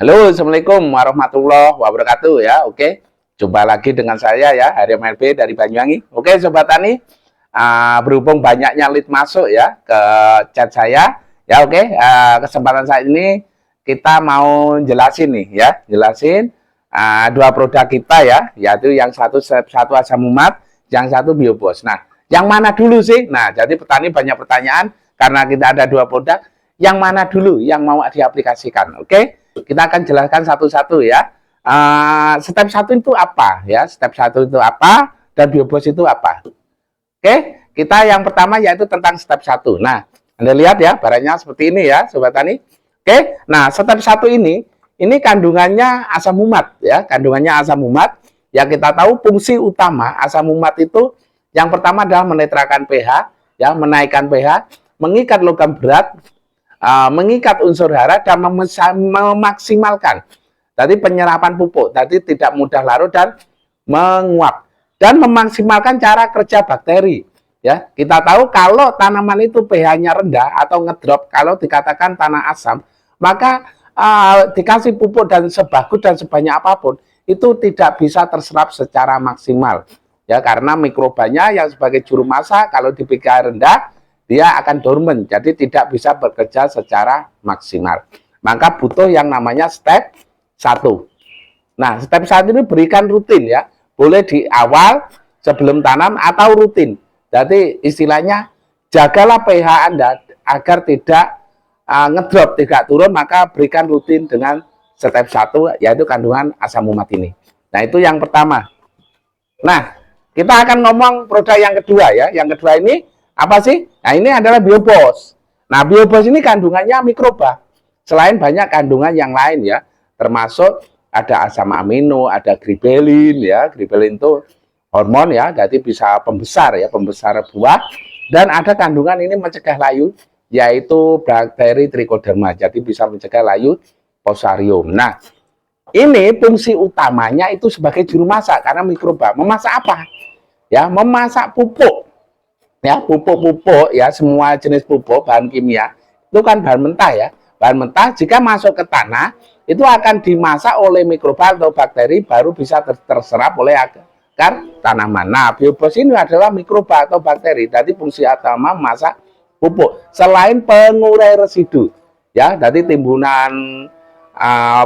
Halo, Assalamualaikum warahmatullahi wabarakatuh ya. Oke, jumpa lagi dengan saya ya, Hari MLB dari Banyuwangi. Oke, Sobat Tani, berhubung banyaknya lead masuk ya ke chat saya. Ya oke, kesempatan saat ini kita mau jelasin nih ya, jelasin dua produk kita ya, yaitu yang satu asam umat, yang satu biobos. Nah, yang mana dulu sih? Nah, jadi petani banyak pertanyaan karena kita ada dua produk. Yang mana dulu yang mau diaplikasikan? Oke, kita akan jelaskan satu-satu ya. Step satu itu apa ya? Step satu itu apa? Dan biobos itu apa? Oke, kita yang pertama yaitu tentang step satu. Nah, Anda lihat ya, barangnya seperti ini ya, Sobat Tani. Oke, nah step satu ini kandungannya asam umat ya, kandungannya asam umat. Yang kita tahu fungsi utama asam umat itu yang pertama adalah menetralkan pH, ya, menaikkan pH, mengikat logam berat, mengikat unsur hara dan memaksimalkan tadi penyerapan pupuk, tadi tidak mudah larut dan menguap, dan memaksimalkan cara kerja bakteri. Ya, kita tahu kalau tanaman itu pH-nya rendah atau ngedrop, kalau dikatakan tanah asam, maka dikasih pupuk dan sebagus dan sebanyak apapun itu tidak bisa terserap secara maksimal. Ya, karena mikrobanya yang sebagai juru masak kalau di pH rendah dia akan dormant, jadi tidak bisa bekerja secara maksimal. Maka butuh yang namanya step 1. Nah, step 1 ini berikan rutin ya. Boleh di awal sebelum tanam atau rutin. Jadi istilahnya jagalah pH Anda agar tidak ngedrop, tidak turun, maka berikan rutin dengan step 1 yaitu kandungan asam umat ini. Nah, itu yang pertama. Nah, kita akan ngomong produk yang kedua ya. Yang kedua ini apa sih? Nah, ini adalah biobos. Nah, biobos ini kandungannya mikroba. Selain banyak kandungan yang lain ya, termasuk ada asam amino, ada gribelin ya. Gribelin itu hormon ya, jadi bisa pembesar ya, pembesar buah. Dan ada kandungan ini mencegah layu, yaitu bakteri Trichoderma. Jadi bisa mencegah layu Fusarium. Nah, ini fungsi utamanya itu sebagai juru masak karena mikroba. Memasak apa? Ya, memasak pupuk. Ya, pupuk-pupuk ya, semua jenis pupuk bahan kimia itu kan bahan mentah ya. Bahan mentah jika masuk ke tanah itu akan dimasak oleh mikroba atau bakteri baru bisa terserap oleh akar tanaman. Nah, biobos ini adalah mikroba atau bakteri. Jadi fungsi utama memasak pupuk selain pengurai residu ya, dari timbunan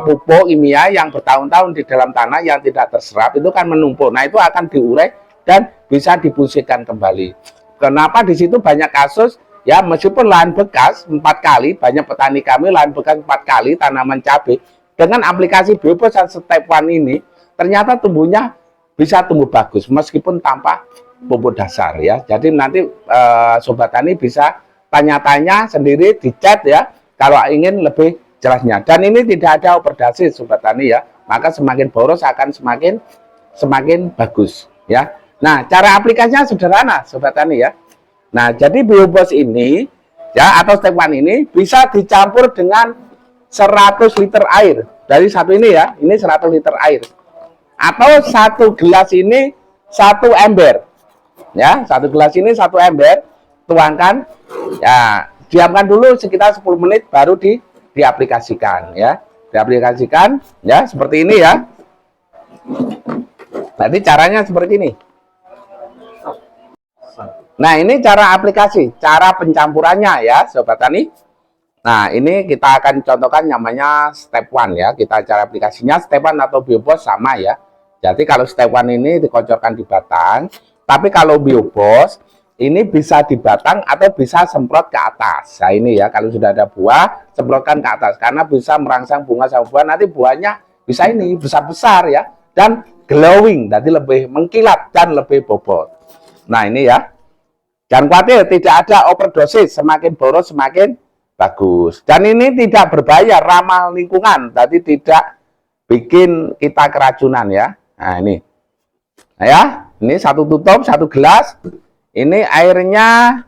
pupuk kimia yang bertahun-tahun di dalam tanah yang tidak terserap itu kan menumpuk. Nah, itu akan diurai dan bisa difungsikan kembali. Kenapa di situ banyak kasus ya, meskipun lahan bekas 4 kali, banyak petani kami lahan bekas 4 kali tanaman cabai dengan aplikasi biobos dan step 1 ini ternyata tumbuhnya bisa tumbuh bagus meskipun tanpa pupuk dasar ya. Jadi nanti Sobat Tani bisa tanya-tanya sendiri di chat ya kalau ingin lebih jelasnya. Dan ini tidak ada overdosis Sobat Tani ya, maka semakin boros akan semakin bagus ya. Nah, cara aplikasinya sederhana Sobat Tani ya. Nah, jadi biobos ini ya atau step 1 ini bisa dicampur dengan 100 liter air. Dari satu ini ya, ini 100 liter air. Atau satu gelas ini 1 ember. Ya, satu gelas ini 1 ember, tuangkan. Ya, diamkan dulu sekitar 10 menit baru diaplikasikan ya. Diaplikasikan ya seperti ini ya. Nanti caranya seperti ini. Nah, ini cara aplikasi, cara pencampurannya ya Sobat Tani. Nah, ini kita akan contohkan namanya step 1 ya. Kita cara aplikasinya step 1 atau biobos sama ya. Jadi kalau step 1 ini dikocorkan di batang, tapi kalau biobos ini bisa di batang atau bisa semprot ke atas. Nah, ini ya, kalau sudah ada buah, semprotkan ke atas karena bisa merangsang bunga sama buah. Nanti buahnya bisa ini besar-besar ya dan glowing, jadi lebih mengkilat dan lebih bobot. Nah, ini ya. Jangan khawatir, tidak ada overdosis, semakin boros semakin bagus. Dan ini tidak berbahaya, ramah lingkungan, jadi tidak bikin kita keracunan ya. Nah, ini. Nah, ya, ini satu tutup, satu gelas. Ini airnya,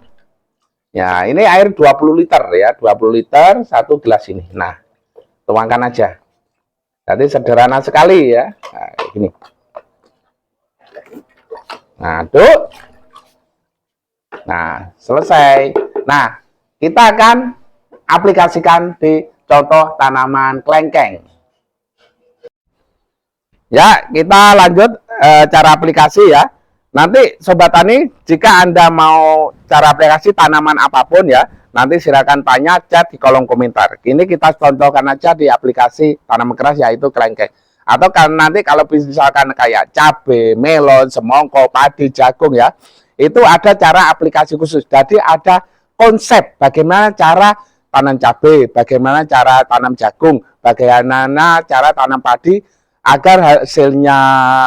ya ini air 20 liter ya, 20 liter satu gelas ini. Nah, tuangkan aja. Jadi sederhana sekali ya. Nah, ini. Nah, aduk. Nah, selesai. Nah, kita akan aplikasikan di contoh tanaman kelengkeng. Ya, kita lanjut cara aplikasi ya. Nanti Sobat Tani, jika Anda mau cara aplikasi tanaman apapun ya, nanti silakan tanya, chat di kolom komentar. Ini kita contohkan aja di aplikasi tanaman keras yaitu kelengkeng. Atau kan nanti kalau misalkan kayak cabai, melon, semongko, padi, jagung ya, itu ada cara aplikasi khusus. Jadi ada konsep bagaimana cara tanam cabai, bagaimana cara tanam jagung, bagaimana cara tanam padi agar hasilnya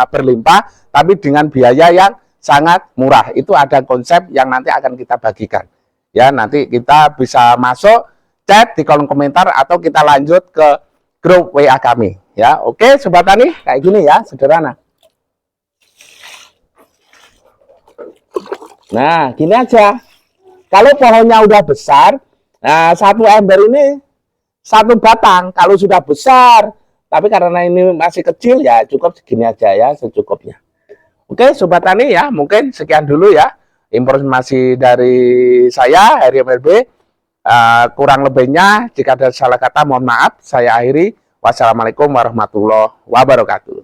berlimpah tapi dengan biaya yang sangat murah. Itu ada konsep yang nanti akan kita bagikan. Ya, nanti kita bisa masuk chat di kolom komentar atau kita lanjut ke grup WA kami. Ya, oke Sobat Tani, kayak gini ya, sederhana. Nah, gini aja. Kalau pohonnya udah besar, nah satu ember ini satu batang. Kalau sudah besar, tapi karena ini masih kecil ya cukup segini aja ya, secukupnya. Oke Sobat Tani ya, mungkin sekian dulu ya informasi dari saya Heri MLB. Kurang lebihnya jika ada salah kata mohon maaf, saya akhiri. Wassalamualaikum warahmatullahi wabarakatuh.